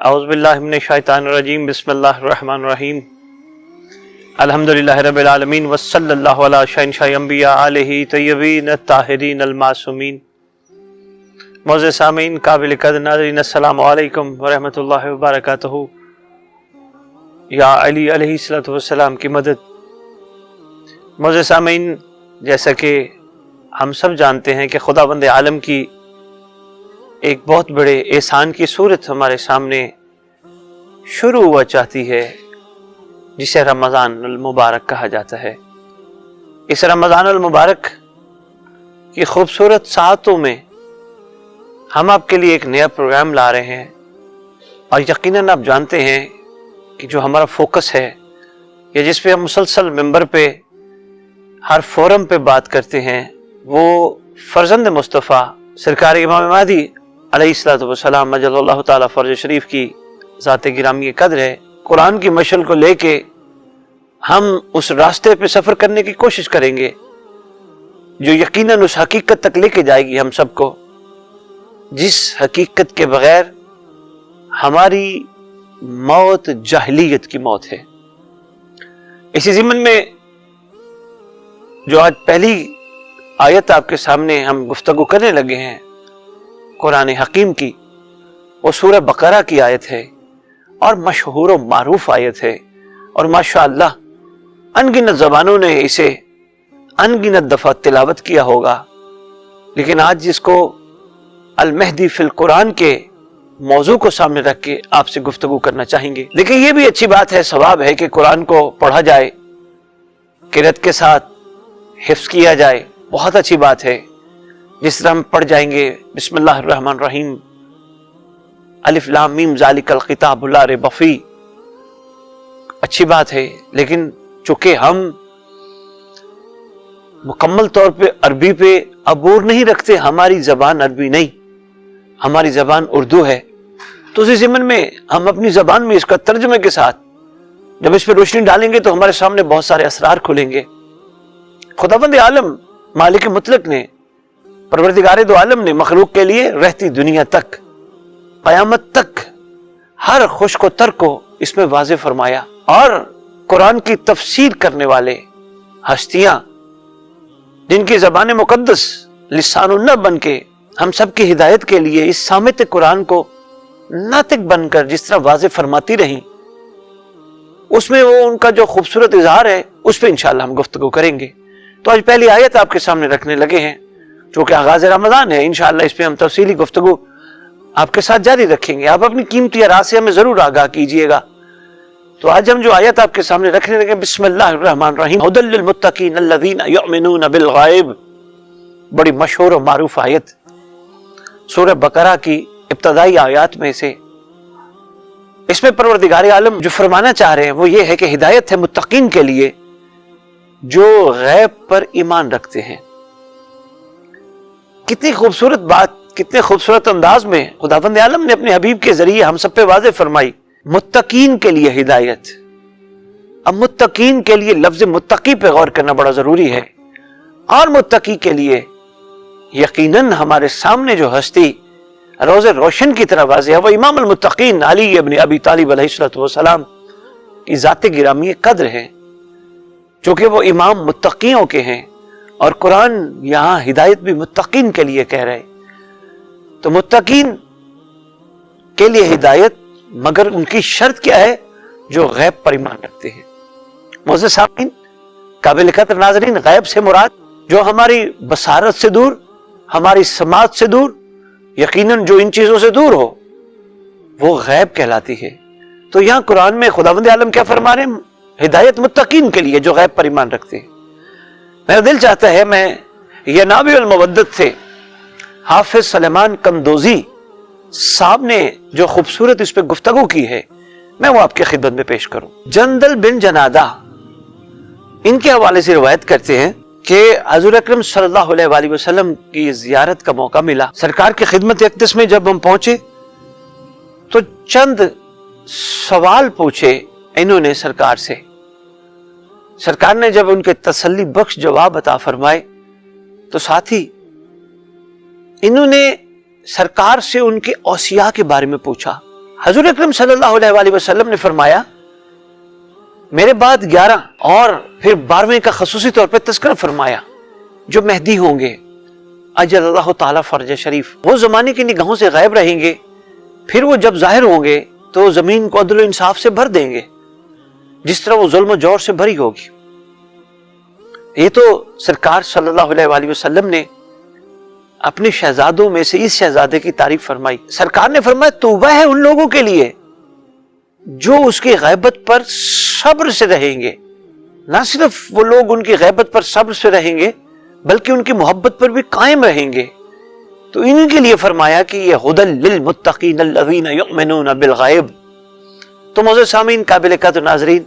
اعوذ باللہ من الشیطان الرجیم بسم اللہ الرحمن الرحیم الحمدللہ رب العالمین وصلی اللہ علی شہنشاہ انبیاء آلہ طیبین الطاہرین المعصومین۔ معزز سامعین، قابل قدر ناظرین، السلام علیکم ورحمۃ اللہ وبرکاتہ۔ یا علی علیہ الصلوۃ والسلام کی مدد۔ معزز سامعین، جیسا کہ ہم سب جانتے ہیں کہ خداوند عالم کی ایک بہت بڑے احسان کی صورت ہمارے سامنے شروع ہوا چاہتی ہے، جسے رمضان المبارک کہا جاتا ہے۔ اس رمضان المبارک کی خوبصورت ساعتوں میں ہم آپ کے لیے ایک نیا پروگرام لا رہے ہیں، اور یقیناً آپ جانتے ہیں کہ جو ہمارا فوکس ہے یا جس پہ ہم مسلسل ممبر پہ ہر فورم پہ بات کرتے ہیں، وہ فرزند مصطفیٰ سرکار امام مہدی علیہ الصلوۃ والسلام مجل اللہ تعالیٰ فرج شریف کی ذات گرامی قدر ہے۔ قرآن کی مشعل کو لے کے ہم اس راستے پہ سفر کرنے کی کوشش کریں گے جو یقیناً اس حقیقت تک لے کے جائے گی ہم سب کو، جس حقیقت کے بغیر ہماری موت جاہلیت کی موت ہے۔ اسی ضمن میں جو آج پہلی آیت آپ کے سامنے ہم گفتگو کرنے لگے ہیں قرآن حکیم کی، وہ سورہ بقرہ کی آیت ہے، اور مشہور و معروف آیت ہے، اور ماشاءاللہ ان گنت زبانوں نے اسے ان گنت دفعہ تلاوت کیا ہوگا، لیکن آج جس کو المہدی فی القرآن کے موضوع کو سامنے رکھ کے آپ سے گفتگو کرنا چاہیں گے۔ لیکن یہ بھی اچھی بات ہے، ثواب ہے کہ قرآن کو پڑھا جائے، قرأت کے ساتھ حفظ کیا جائے، بہت اچھی بات ہے۔ جس طرح ہم پڑھ جائیں گے بسم اللہ الرحمن الرحیم، الف لام میم ذالک الکتاب لا ریب فیہ، اچھی بات ہے، لیکن چونکہ ہم مکمل طور پہ عربی پہ عبور نہیں رکھتے، ہماری زبان عربی نہیں، ہماری زبان اردو ہے، تو اسی ضمن میں ہم اپنی زبان میں اس کا ترجمے کے ساتھ جب اس پہ روشنی ڈالیں گے تو ہمارے سامنے بہت سارے اسرار کھلیں گے۔ خداوند عالم مالک مطلق نے، پروردگار دو عالم نے مخلوق کے لیے رہتی دنیا تک، قیامت تک ہر خشک و تر کو اس میں واضح فرمایا، اور قرآن کی تفسیر کرنے والے ہستیاں جن کی زبان مقدس لسان النب بن کے ہم سب کی ہدایت کے لیے اس صامت قرآن کو ناطق بن کر جس طرح واضح فرماتی رہیں، اس میں وہ ان کا جو خوبصورت اظہار ہے اس پہ انشاءاللہ ہم گفتگو کریں گے۔ تو آج پہلی آیت آپ کے سامنے رکھنے لگے ہیں، چونکہ آغاز رمضان ہے، انشاءاللہ اس پہ ہم تفصیلی گفتگو آپ کے ساتھ جاری رکھیں گے۔ آپ اپنی قیمتی آراء سے ہمیں ضرور آگاہ کیجئے گا۔ تو آج ہم جو آیت آپ کے سامنے رکھنے لگے، بسم اللہ الرحمن الرحیم، ھدی للمتقین الذین یؤمنون بالغیب، بڑی مشہور و معروف آیت سورہ بقرہ کی ابتدائی آیات میں سے۔ اس میں پروردگار عالم جو فرمانا چاہ رہے ہیں وہ یہ ہے کہ ہدایت ہے متقین کے لیے جو غیب پر ایمان رکھتے ہیں۔ کتنی خوبصورت بات، کتنے خوبصورت انداز میں خداوند عالم نے اپنے حبیب کے ذریعے ہم سب پہ واضح فرمائی، متقین کے لیے ہدایت۔ اب متقین کے لیے لفظ متقی پہ غور کرنا بڑا ضروری ہے، اور متقی کے لیے یقیناً ہمارے سامنے جو ہستی روز روشن کی طرح واضح ہے، وہ امام المتقین علی ابن ابی طالب علیہ السلام کی ذات گرامی قدر ہے، چونکہ وہ امام متقیوں کے ہیں، اور قرآن یہاں ہدایت بھی متقین کے لیے کہہ رہے۔ تو متقین کے لیے ہدایت، مگر ان کی شرط کیا ہے؟ جو غیب پر ایمان رکھتے ہیں۔ معزز سامعین، قابل قدر ناظرین، غیب سے مراد جو ہماری بصارت سے دور، ہماری سماعت سے دور، یقیناً جو ان چیزوں سے دور ہو، وہ غیب کہلاتی ہے۔ تو یہاں قرآن میں خداوند عالم کیا فرما رہے ہیں؟ ہدایت متقین کے لیے جو غیب پر ایمان رکھتے ہیں۔ میرا دل چاہتا ہے میں یہ نابع المودت سے حافظ سلیمان قندوزی صاحب نے جو خوبصورت اس پہ گفتگو کی ہے، میں وہ آپ کے خدمت میں پیش کروں۔ جندل بن جنادہ ان کے حوالے سے روایت کرتے ہیں کہ حضور اکرم صلی اللہ علیہ وآلہ وسلم کی زیارت کا موقع ملا۔ سرکار کی خدمت اقدس میں جب ہم پہنچے تو چند سوال پوچھے انہوں نے سرکار سے۔ سرکار نے جب ان کے تسلی بخش جواب عطا فرمائے تو ساتھ ہی انہوں نے سرکار سے ان کے اوصیاء کے بارے میں پوچھا حضور اکرم صلی اللہ علیہ وآلہ وسلم نے فرمایا میرے بعد 11 اور پھر 12ویں کا خصوصی طور پہ تذکرہ فرمایا جو مہدی ہوں گے اجل اللہ تعالیٰ فرج شریف، وہ زمانے کی نگاہوں سے غائب رہیں گے، پھر وہ جب ظاہر ہوں گے تو زمین کو عدل و انصاف سے بھر دیں گے جس طرح وہ ظلم و جور سے بھری ہوگی۔ یہ تو سرکار صلی اللہ علیہ وآلہ وسلم نے اپنے شہزادوں میں سے اس شہزادے کی تعریف فرمائی۔ سرکار نے فرمایا توبہ ہے ان لوگوں کے لیے جو اس کی غیبت پر صبر سے رہیں گے، نہ صرف وہ لوگ ان کی غیبت پر صبر سے رہیں گے بلکہ ان کی محبت پر بھی قائم رہیں گے۔ تو ان کے لیے فرمایا کہ یہ ھدی للمتقین الذین یؤمنون بالغیب۔ تو معزز سامعین، قابل قدر ناظرین،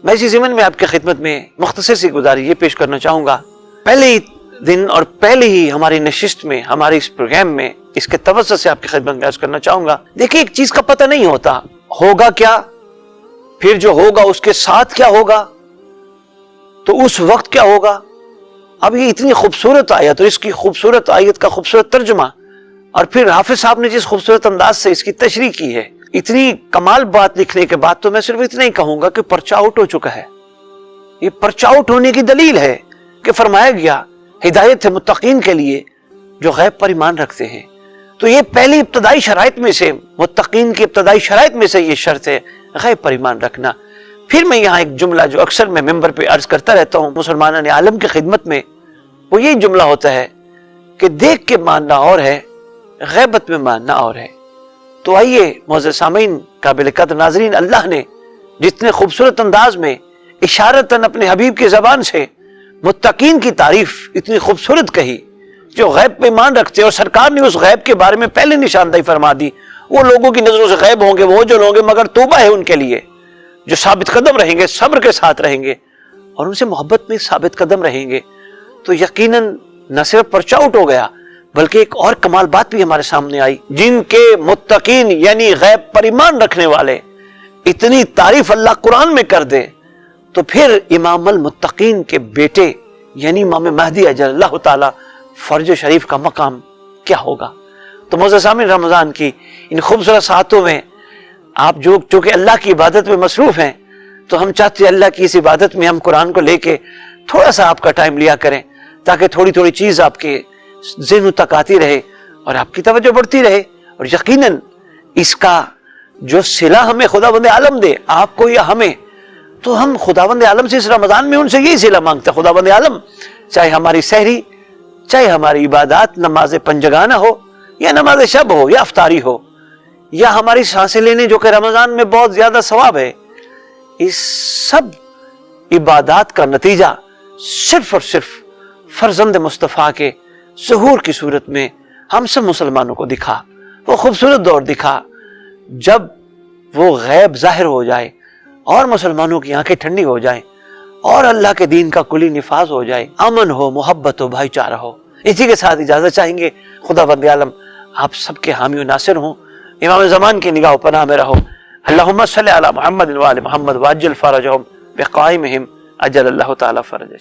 میں اسی ضمن میں آپ کی خدمت میں مختصر سی گزارش یہ پیش کرنا چاہوں گا۔ پہلے ہی دن اور پہلے ہی ہماری نشست میں، ہمارے اس پروگرام میں اس کے توسط سے آپ کی خدمت میں عرض کرنا چاہوں گا، دیکھیں ایک چیز کا پتہ نہیں ہوتا، ہوگا کیا، پھر جو ہوگا اس کے ساتھ کیا ہوگا، تو اس وقت کیا ہوگا۔ اب یہ اتنی خوبصورت آیت اور اس کی خوبصورت آیت کا خوبصورت ترجمہ، اور پھر حافظ صاحب نے جس خوبصورت انداز سے اس کی تشریح کی ہے، اتنی کمال بات لکھنے کے بعد تو میں صرف اتنا ہی کہوں گا کہ پرچہ آؤٹ ہو چکا ہے۔ یہ پرچہ آؤٹ ہونے کی دلیل ہے کہ فرمایا گیا ہدایت ہے متقین کے لیے جو غیب پر ایمان رکھتے ہیں۔ تو یہ پہلی ابتدائی شرائط میں سے، متقین کی ابتدائی شرائط میں سے یہ شرط ہے غیب پر ایمان رکھنا۔ پھر میں یہاں ایک جملہ جو اکثر میں ممبر پہ عرض کرتا رہتا ہوں مسلمانان عالم کی خدمت میں، وہ یہی جملہ ہوتا ہے کہ دیکھ کے ماننا اور ہے، غیبت میں ماننا اور ہے۔ تو آئیے معزز سامعین، قابل قدر ناظرین، اللہ نے جتنے خوبصورت انداز میں اشارتاً اپنے حبیب کی زبان سے متقین کی تعریف اتنی خوبصورت کہی جو غیب پہ ایمان رکھتے، اور سرکار نے اس غیب کے بارے میں پہلے نشاندہی فرما دی، وہ لوگوں کی نظروں سے غیب ہوں گے وہ جو لوگ، مگر توبہ ہے ان کے لیے جو ثابت قدم رہیں گے، صبر کے ساتھ رہیں گے اور ان سے محبت میں ثابت قدم رہیں گے۔ تو یقیناً نہ صرف پرچہ آؤٹ ہو گیا بلکہ ایک اور کمال بات بھی ہمارے سامنے آئی، جن کے متقین یعنی غیب پر ایمان رکھنے والے اتنی تعریف اللہ قرآن میں کر دے، تو پھر امام المتقین کے بیٹے یعنی امام مہدی اجل اللہ تعالی فرج شریف کا مقام کیا ہوگا۔ تو معزز سامعین، رمضان کی ان خوبصورت ساعتوں میں آپ جو چونکہ اللہ کی عبادت میں مصروف ہیں، تو ہم چاہتے ہیں اللہ کی اس عبادت میں ہم قرآن کو لے کے تھوڑا سا آپ کا ٹائم لیا کریں تاکہ تھوڑی تھوڑی چیز آپ کے ذہن تک آتی رہے اور آپ کی توجہ بڑھتی رہے، اور یقیناً اس کا جو صلہ ہمیں خداوند عالم دے، آپ کو یا ہمیں، تو ہم خداوند عالم سے اس رمضان میں ان سے یہی صلہ مانگتے ہیں۔ خداوند عالم چاہے ہماری سحری، چاہے ہماری عبادات نماز پنجگانہ ہو یا نماز شب ہو یا افطاری ہو یا ہماری سانسیں لینے جو کہ رمضان میں بہت زیادہ ثواب ہے، اس سب عبادات کا نتیجہ صرف اور صرف فرزند مصطفیٰ کے ظہور کی صورت میں ہم سب مسلمانوں کو دکھا، وہ خوبصورت دور دکھا جب وہ غیب ظاہر ہو جائے اور مسلمانوں کی آنکھیں ٹھنڈی ہو جائیں اور اللہ کے دین کا کلی نفاذ ہو جائے، امن ہو، محبت ہو، بھائی چارہ ہو۔ اسی کے ساتھ اجازت چاہیں گے، خداوند عالم آپ سب کے حامی و ناصر ہوں، امام زمان کی نگاہ و پناہ میں رہو۔ اللہم صلی علی محمد و آل محمد وعجل فرجہم بقائمہم اجل اللہ تعالی فرجہ۔